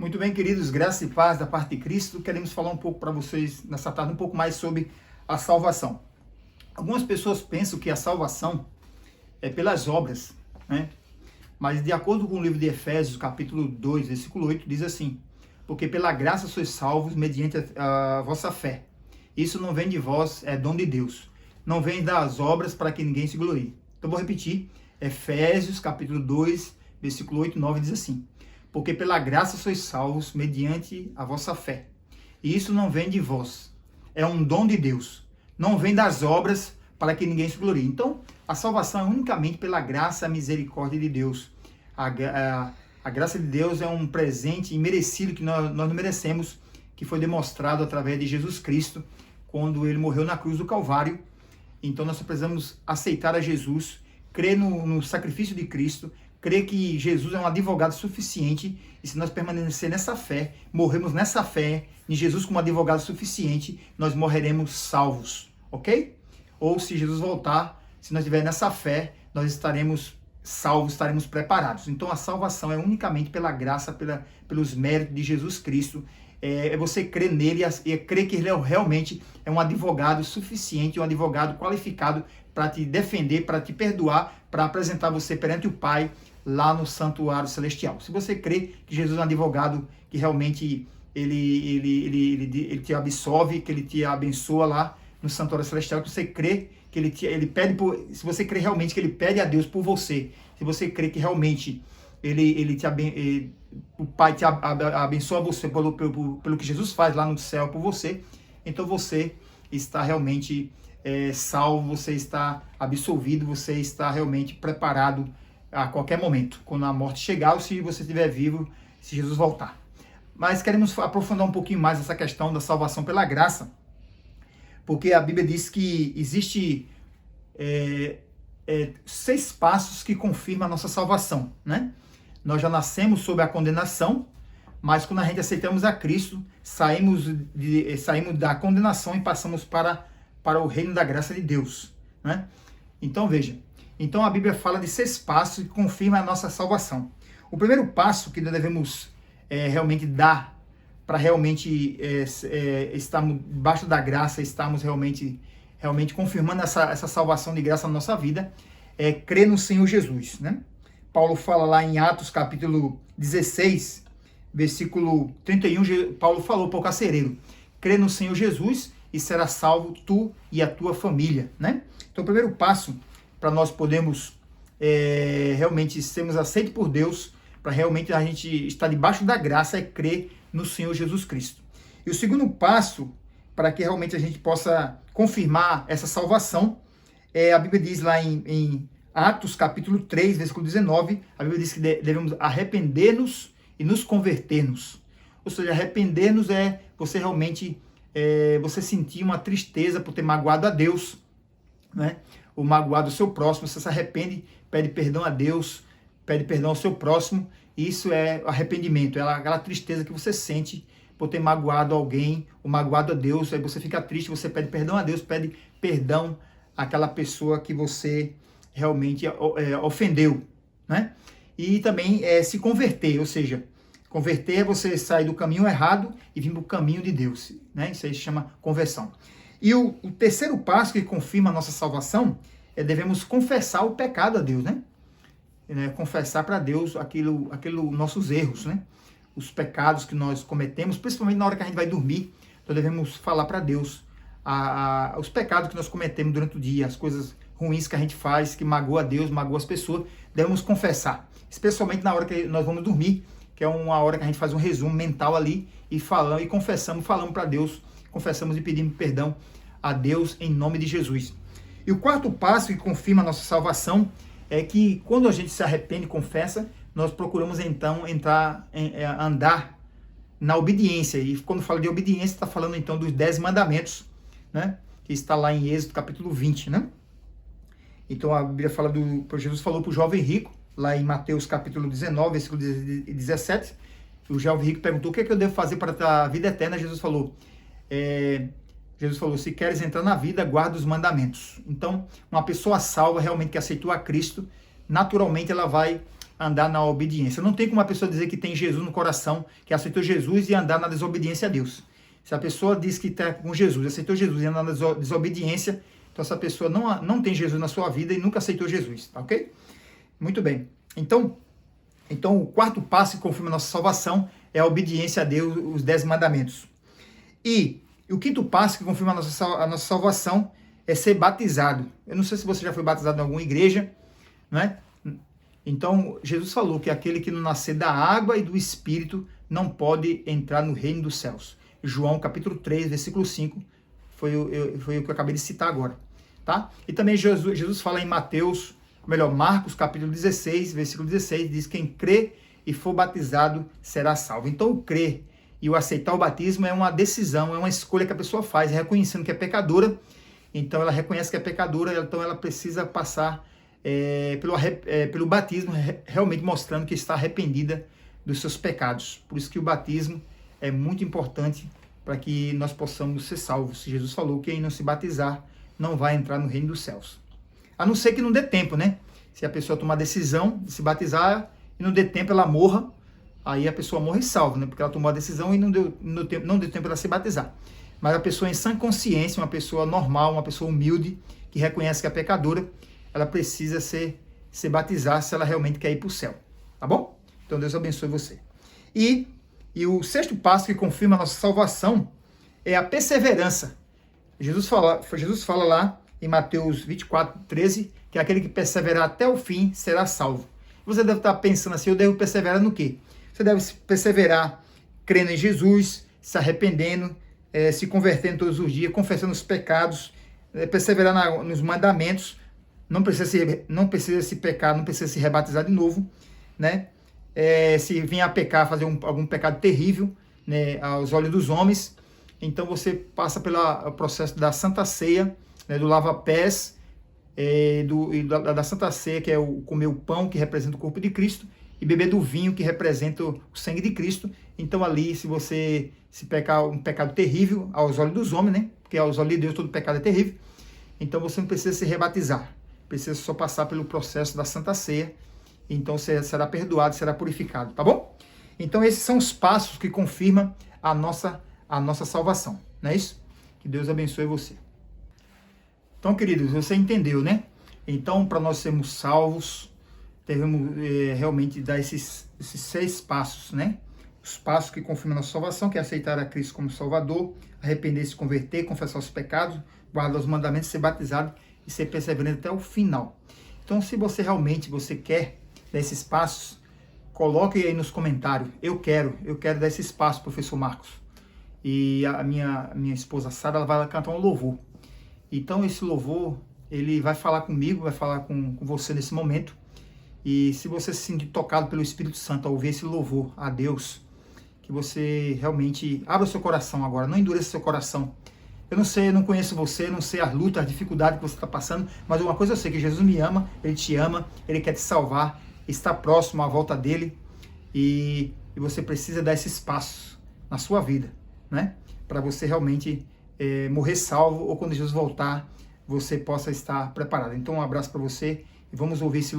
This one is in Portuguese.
Muito bem, queridos, graça e paz da parte de Cristo. Queremos falar um pouco para vocês nessa tarde, um pouco mais sobre a salvação. Algumas pessoas pensam que a salvação é pelas obras, né? Mas de acordo com o livro de Efésios, capítulo 2, versículo 8, diz assim: porque pela graça sois salvos mediante a vossa fé. Isso não vem de vós, é dom de Deus. Não vem das obras para que ninguém se glorie. Então vou repetir, Efésios, capítulo 2, versículo 8 e 9 diz assim: porque pela graça sois salvos mediante a vossa fé. E isso não vem de vós, é um dom de Deus. Não vem das obras para que ninguém se glorie. Então, a salvação é unicamente pela graça e misericórdia de Deus. A graça de Deus é um presente imerecido que nós não merecemos, que foi demonstrado através de Jesus Cristo, quando ele morreu na cruz do Calvário. Então, nós precisamos aceitar a Jesus, crer no sacrifício de Cristo, crer que Jesus é um advogado suficiente, e se nós permanecer nessa fé, morremos nessa fé, em Jesus como advogado suficiente, nós morreremos salvos, ok? Ou se Jesus voltar, se nós estivermos nessa fé, nós estaremos salvos, estaremos preparados. Então a salvação é unicamente pela graça, pelos méritos de Jesus Cristo. É você crer nele e crer que ele realmente é um advogado suficiente, um advogado qualificado para te defender, para te perdoar, para apresentar você perante o Pai lá no santuário celestial. Se você crê que Jesus é um advogado que realmente ele te absolve, que ele te abençoa lá no santuário celestial, que você crê que ele pede se você crê realmente que ele pede a Deus por você, se você crê que realmente o Pai te abençoa você pelo que Jesus faz lá no céu por você, então você está realmente salvo, você está absolvido, você está realmente preparado a qualquer momento, quando a morte chegar ou se você estiver vivo, se Jesus voltar. Mas queremos aprofundar um pouquinho mais essa questão da salvação pela graça, porque a Bíblia diz que existe 6 passos que confirmam a nossa salvação, né? Nós já nascemos sob a condenação, mas quando a gente aceitamos a Cristo, saímos da condenação e passamos para o reino da graça de Deus, né? Então veja, então a Bíblia fala de 6 passos que confirmam a nossa salvação. O primeiro passo que nós devemos realmente dar para realmente estarmos debaixo da graça, estarmos realmente confirmando essa salvação de graça na nossa vida, é crer no Senhor Jesus, né? Paulo fala lá em Atos capítulo 16, versículo 31, Paulo falou para o carcereiro: crê no Senhor Jesus e será salvo tu e a tua família, né? Então o primeiro passo para nós podermos realmente sermos aceitos por Deus, para realmente a gente estar debaixo da graça, é crer no Senhor Jesus Cristo. E o segundo passo, para que realmente a gente possa confirmar essa salvação, a Bíblia diz lá em Atos capítulo 3, versículo 19, a Bíblia diz que devemos arrepender-nos e nos converter-nos. Ou seja, arrepender-nos é você realmente você sentir uma tristeza por ter magoado a Deus, né? Ou magoado o seu próximo. Você se arrepende, pede perdão a Deus, pede perdão ao seu próximo. Isso é arrependimento, é aquela tristeza que você sente por ter magoado alguém, ou magoado a Deus. Aí você fica triste, você pede perdão a Deus, pede perdão àquela pessoa que você realmente ofendeu, né? E também se converter, ou seja, converter é você sair do caminho errado e vir para o caminho de Deus, né? Isso aí se chama conversão. E o terceiro passo que confirma a nossa salvação é devemos confessar o pecado a Deus, né? Confessar para Deus aquilo nossos erros, né? Os pecados que nós cometemos, principalmente na hora que a gente vai dormir, nós devemos falar para Deus os pecados que nós cometemos durante o dia, as coisas ruins que a gente faz, que magoa a Deus, magoa as pessoas, devemos confessar, especialmente na hora que nós vamos dormir, que é uma hora que a gente faz um resumo mental ali e falamos e confessamos, falamos para Deus, confessamos e pedimos perdão a Deus em nome de Jesus. E o quarto passo que confirma a nossa salvação é que quando a gente se arrepende e confessa, nós procuramos então andar na obediência. E quando fala de obediência, está falando então dos 10 mandamentos, né? Que está lá em Êxodo capítulo 20, né? Então a Bíblia fala Jesus falou para o jovem rico, lá em Mateus capítulo 19, versículo 17, o jovem rico perguntou: o que é que eu devo fazer para ter a vida eterna? Jesus falou, se queres entrar na vida, guarda os mandamentos. Então, uma pessoa salva, realmente que aceitou a Cristo, naturalmente ela vai andar na obediência. Não tem como uma pessoa dizer que tem Jesus no coração, que aceitou Jesus e andar na desobediência a Deus. Se a pessoa diz que está com Jesus, aceitou Jesus e anda na desobediência, então essa pessoa não tem Jesus na sua vida e nunca aceitou Jesus, tá ok? Muito bem. Então o quarto passo que confirma a nossa salvação é a obediência a Deus, os 10 mandamentos. E o quinto passo que confirma a nossa salvação é ser batizado. Eu não sei se você já foi batizado em alguma igreja, né? Então, Jesus falou que aquele que não nascer da água e do Espírito não pode entrar no reino dos céus. João capítulo 3, versículo 5, foi o que eu acabei de citar agora. Tá? E também Jesus fala em Marcos capítulo 16, versículo 16, diz: quem crê e for batizado será salvo. Então, o crer e o aceitar o batismo é uma decisão, é uma escolha que a pessoa faz, reconhecendo que é pecadora. Então, ela reconhece que é pecadora, então ela precisa passar pelo batismo, realmente mostrando que está arrependida dos seus pecados. Por isso que o batismo é muito importante para que nós possamos ser salvos. Jesus falou que quem não se batizar não vai entrar no reino dos céus. A não ser que não dê tempo, né? Se a pessoa tomar a decisão de se batizar e não dê tempo, ela morra, aí a pessoa morre salva, né? Porque ela tomou a decisão e não deu tempo para se batizar. Mas a pessoa em sã consciência, uma pessoa normal, uma pessoa humilde, que reconhece que é pecadora, ela precisa se batizar se ela realmente quer ir para o céu. Tá bom? Então Deus abençoe você. E o sexto passo que confirma a nossa salvação é a perseverança. Jesus fala lá em Mateus 24, 13, que aquele que perseverar até o fim será salvo. Você deve estar pensando assim: eu devo perseverar no quê? Você deve perseverar crendo em Jesus, se arrependendo, se convertendo todos os dias, confessando os pecados, perseverar nos mandamentos. Não precisa se pecar, não precisa se rebatizar de novo, né? Se vier a pecar, fazer algum pecado terrível, né, aos olhos dos homens, então você passa pelo processo da Santa Ceia, né, do lava-pés, da Santa Ceia, que é o comer o pão, que representa o corpo de Cristo, e beber do vinho, que representa o sangue de Cristo. Então ali, se você se pecar um pecado terrível aos olhos dos homens, né, porque aos olhos de Deus todo pecado é terrível, então você não precisa se rebatizar, precisa só passar pelo processo da Santa Ceia, então você será perdoado, será purificado, tá bom? Então esses são os passos que confirmam a nossa salvação, não é isso? Que Deus abençoe você. Então, queridos, você entendeu, né? Então, para nós sermos salvos, devemos realmente dar esses 6 passos, né? Os passos que confirmam a nossa salvação, que é aceitar a Cristo como Salvador, arrepender-se, converter, confessar os pecados, guardar os mandamentos, ser batizado e ser perseverante até o final. Então, se você realmente quer dar esses passos, coloque aí nos comentários: eu quero dar esses passos, professor Marcos. E a minha esposa Sara, ela vai cantar um louvor. Então esse louvor, ele vai falar comigo, vai falar com você nesse momento. E se você se sentir tocado pelo Espírito Santo ao ouvir esse louvor a Deus, que você realmente abra o seu coração agora, não endureça o seu coração. Eu não sei, eu não conheço você, não sei as lutas, as dificuldades que você está passando, mas uma coisa eu sei, que Jesus me ama, Ele te ama, Ele quer te salvar, está próximo à volta dEle, e você precisa dar esses passos na sua vida, né? Para você realmente morrer salvo, ou quando Jesus voltar, você possa estar preparado. Então um abraço para você e vamos ouvir esse